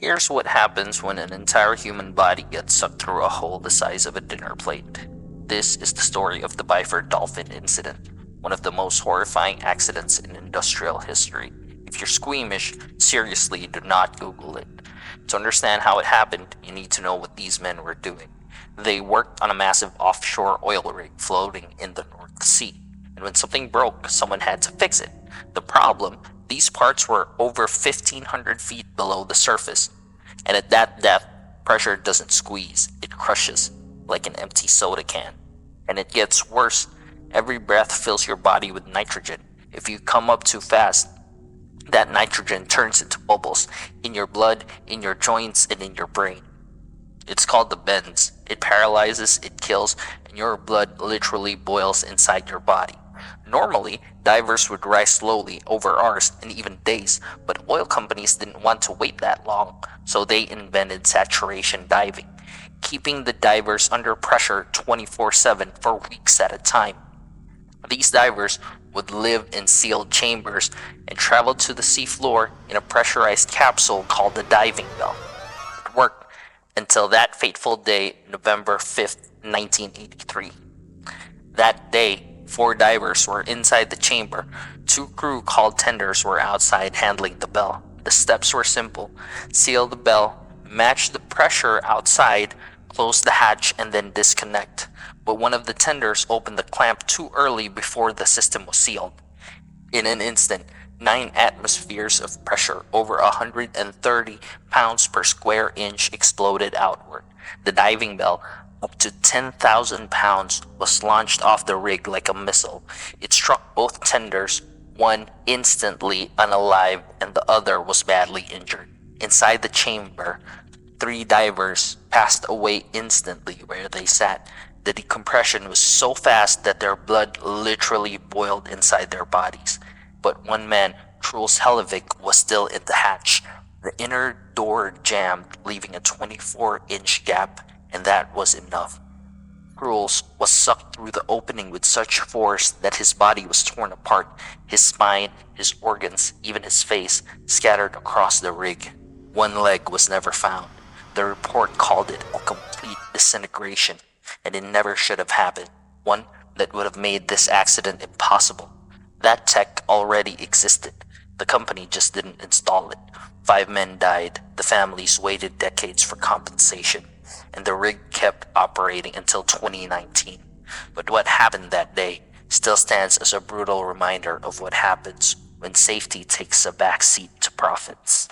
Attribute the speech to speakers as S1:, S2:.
S1: Here's what happens when an entire human body gets sucked through a hole the size of a dinner plate. This is the story of the Byford Dolphin Incident, one of the most horrifying accidents in industrial history. If you're squeamish, seriously do not Google it. To understand how it happened, you need to know what these men were doing. They worked on a massive offshore oil rig floating in the North Sea, and when something broke, someone had to fix it. The problem, these parts were over 1,500 feet below the surface, and at that depth, pressure doesn't squeeze, it crushes, like an empty soda can. And it gets worse. Every breath fills your body with nitrogen. If you come up too fast, that nitrogen turns into bubbles in your blood, in your joints, and in your brain. It's called the bends. It paralyzes, it kills, and your blood literally boils inside your body. Normally, divers would rise slowly over hours and even days, but oil companies didn't want to wait that long, so they invented saturation diving, keeping the divers under pressure 24/7 for weeks at a time. These divers would live in sealed chambers and travel to the seafloor in a pressurized capsule called the diving bell. It worked until that fateful day, November 5th, 1983. That day, 4 divers were inside the chamber. 2 crew called tenders were outside handling the bell. The steps were simple. Seal the bell, match the pressure outside, close the hatch, and then disconnect. But one of the tenders opened the clamp too early before the system was sealed. In an instant, 9 atmospheres of pressure over 130 pounds per square inch exploded outward. The diving bell, up to 10,000 pounds, was launched off the rig like a missile. It struck both tenders, one instantly unalive and the other was badly injured. Inside the chamber, 3 divers passed away instantly where they sat. The decompression was so fast that their blood literally boiled inside their bodies. But one man, Truls Helvig, was still in the hatch. The inner door jammed, leaving a 24-inch gap, and that was enough. Truls was sucked through the opening with such force that his body was torn apart, his spine, his organs, even his face, scattered across the rig. One leg was never found. The report called it a complete disintegration, and it never should have happened. One that would have made this accident impossible. That tech already existed. The company just didn't install it. 5 men died. The families waited decades for compensation, and the rig kept operating until 2019. But what happened that day still stands as a brutal reminder of what happens when safety takes a backseat to profits.